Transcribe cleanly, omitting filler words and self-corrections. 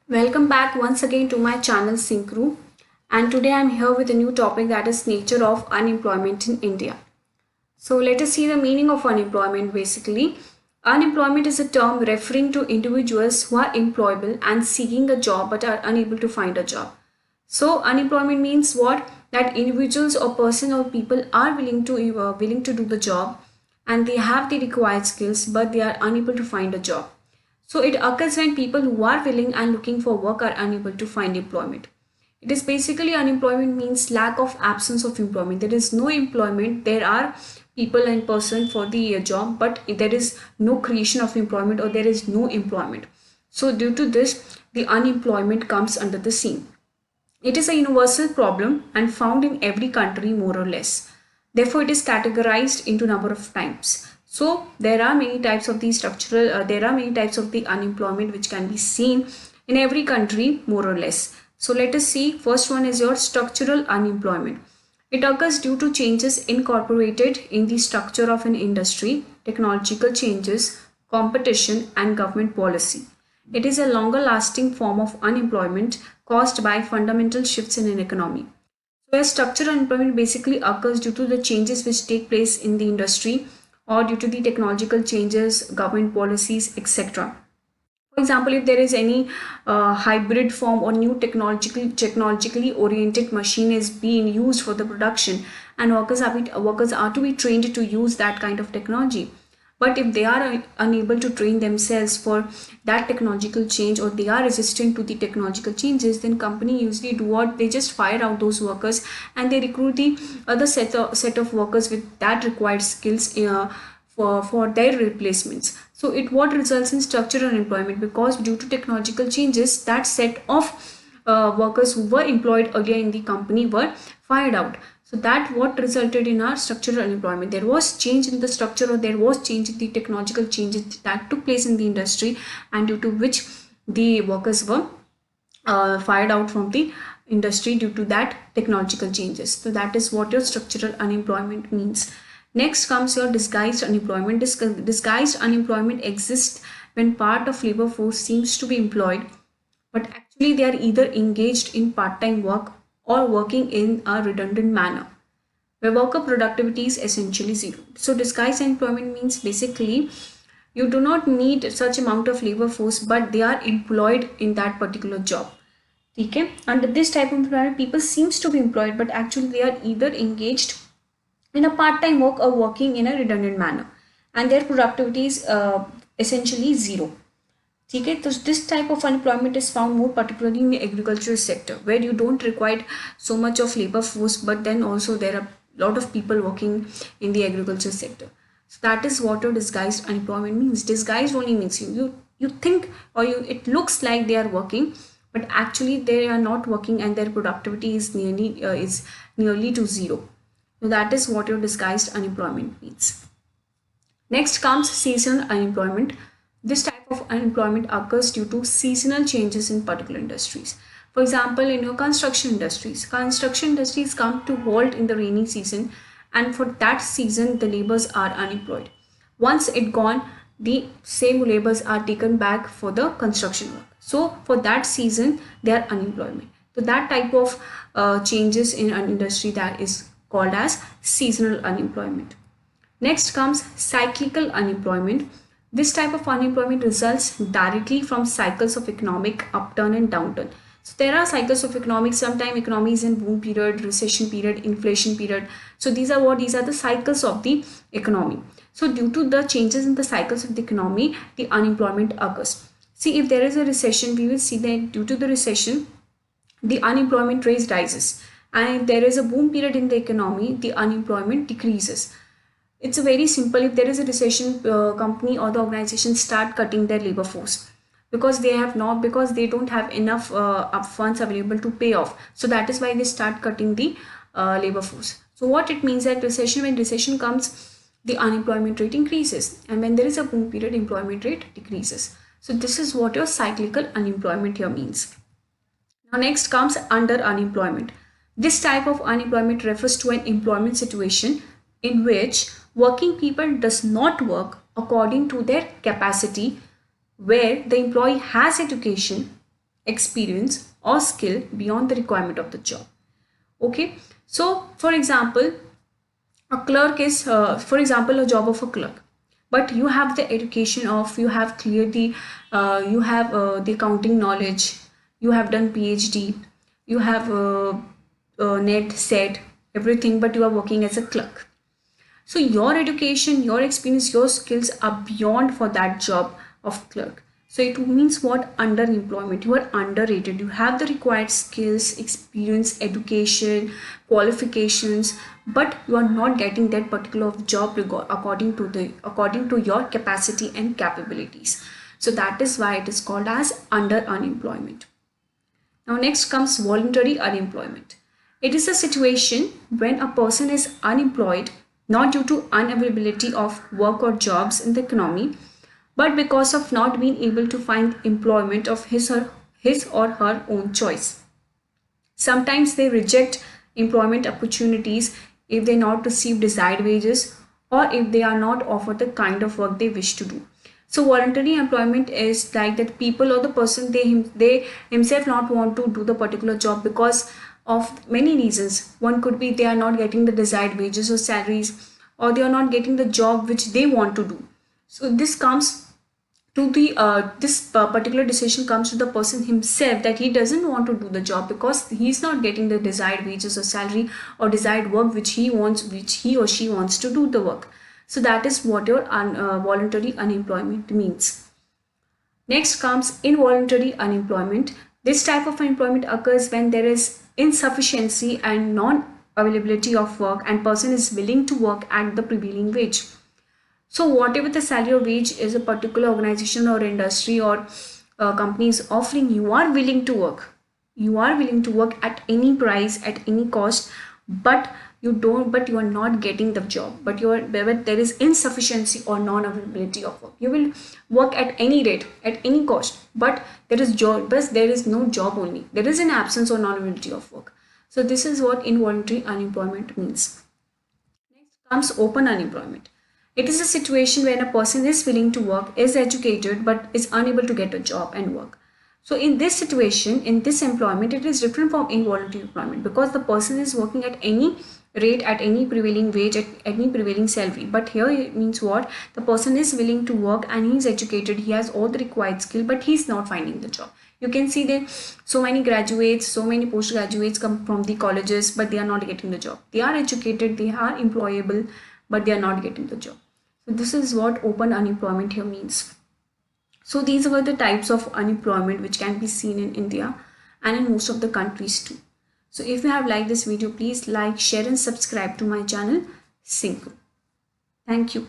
Welcome back once again to my channel Syncru, and today I'm here with a new topic, that is nature of unemployment in India. So let us see the meaning of unemployment. Basically, unemployment is a term referring to individuals who are employable and seeking a job but are unable to find a job. So unemployment means what? That individuals or person or people are willing to do the job, and they have the required skills but they are unable to find a job. So it occurs when people who are willing and looking for work are unable to find employment. It is basically, unemployment means lack of absence of employment. There is no employment. There are people and person for the job, but there is no creation of employment, or there is no employment. So due to this, the unemployment comes under the scene. It is a universal problem and found in every country more or less. Therefore, it is categorized into number of types. So there are many types of the there are many types of the unemployment which can be seen in every country more or less. So let us see. First one is your structural unemployment. It occurs due to changes incorporated in the structure of an industry, technological changes, competition, and government policy. It is a longer lasting form of unemployment caused by fundamental shifts in an economy. So, where structural unemployment basically occurs due to the changes which take place in the industry or due to the technological changes, government policies, etc. For example, if there is any hybrid form or new technologically oriented machine is being used for the production, and workers are to be trained to use that kind of technology. But if they are unable to train themselves for that technological change, or they are resistant to the technological changes, then company usually do what? They just fire out those workers and they recruit the other set of workers with that required skills for their replacements. So it what results in structural unemployment, because due to technological changes, that set of workers who were employed earlier in the company were fired out. So that what resulted in our structural unemployment. There was change in the structure, or there was change in the technological changes that took place in the industry, and due to which the workers were fired out from the industry due to that technological changes. So that is what your structural unemployment means. Next comes your disguised unemployment. Disguised unemployment exists when part of labor force seems to be employed, but actually they are either engaged in part-time work or working in a redundant manner, where worker productivity is essentially zero. So disguised employment means basically you do not need such amount of labor force, but they are employed in that particular job. Okay, under this type of employment, people seems to be employed, but actually they are either engaged in a part-time work or working in a redundant manner, and their productivity is essentially zero. ठीक है, तो this type of unemployment is found more particularly in the agricultural sector, where you don't require so much of labor force, but then also there are a lot of people working in the agriculture sector. So that is what your disguised unemployment means. Disguised only means you think, or you it looks like they are working, but actually they are not working, and their productivity is nearly to zero. So that is what your disguised unemployment means. Next comes seasonal unemployment. This type of unemployment occurs due to seasonal changes in particular industries. For example, in your construction industries come to halt in the rainy season, and for that season, the laborers are unemployed. Once it gone, the same laborers are taken back for the construction work. So for that season, they are unemployment. So that type of changes in an industry, that is called as seasonal unemployment. Next comes cyclical unemployment. This type of unemployment results directly from cycles of economic upturn and downturn. So there are cycles of economic. Sometimes economy is in boom period, recession period, inflation period. So these are the cycles of the economy. So due to the changes in the cycles of the economy, the unemployment occurs. See, if there is a recession, we will see that due to the recession, the unemployment rate rises, and if there is a boom period in the economy, the unemployment decreases. It's a very simple. If there is a recession, company or the organization start cutting their labor force, because they don't have enough funds available to pay off. So that is why they start cutting the labor force. So what it means that when recession comes, the unemployment rate increases, and when there is a boom period, employment rate decreases. So this is what your cyclical unemployment here means. Now next comes under unemployment. This type of unemployment refers to an employment situation in which working people does not work according to their capacity, where the employee has education experience or skill beyond the requirement of the job. Okay, so for example, a clerk is for example a job of a clerk, but you have the education of, you have cleared the you have the accounting knowledge, you have done PhD, you have net set everything, but you are working as a clerk. So your education, your experience, your skills are beyond for that job of clerk. So it means what? Underemployment. You are underrated. You have the required skills, experience, education, qualifications, but you are not getting that particular job according to your capacity and capabilities. So that is why it is called as under unemployment. Now next comes voluntary unemployment. It is a situation when a person is unemployed not due to unavailability of work or jobs in the economy, but because of not being able to find employment of his or her own choice. Sometimes they reject employment opportunities if they not receive desired wages or if they are not offered the kind of work they wish to do. So voluntary employment is like that people or the person they himself not want to do the particular job because of many reasons. One could be they are not getting the desired wages or salaries, or they are not getting the job which they want to do. So this comes to the particular decision comes to the person himself, that he doesn't want to do the job because he's not getting the desired wages or salary or desired work which he wants, which he or she wants to do the work. So that is what your voluntary unemployment means. Next comes involuntary unemployment. This type of unemployment occurs when there is insufficiency and non-availability of work and person is willing to work at the prevailing wage. So whatever the salary or wage is a particular organization or industry or company is offering, you are willing to work. You are willing to work at any price, at any cost, but you are not getting the job. But there is insufficiency or non-availability of work. You will work at any rate, at any cost, but there is no job only. There is an absence or non-availability of work. So this is what involuntary unemployment means. Next comes open unemployment. It is a situation when a person is willing to work, is educated, but is unable to get a job and work. So in this situation, in this employment, it is different from involuntary employment because the person is working at any rate, at any prevailing wage, at any prevailing salary. But here it means what? The person is willing to work and he is educated, he has all the required skill, but he is not finding the job. You can see that so many graduates, so many postgraduates come from the colleges, but they are not getting the job. They are educated, they are employable, but they are not getting the job. So this is what open unemployment here means. So these were the types of unemployment which can be seen in India and in most of the countries too. So if you have liked this video, please like, share and subscribe to my channel Syncro. Thank you.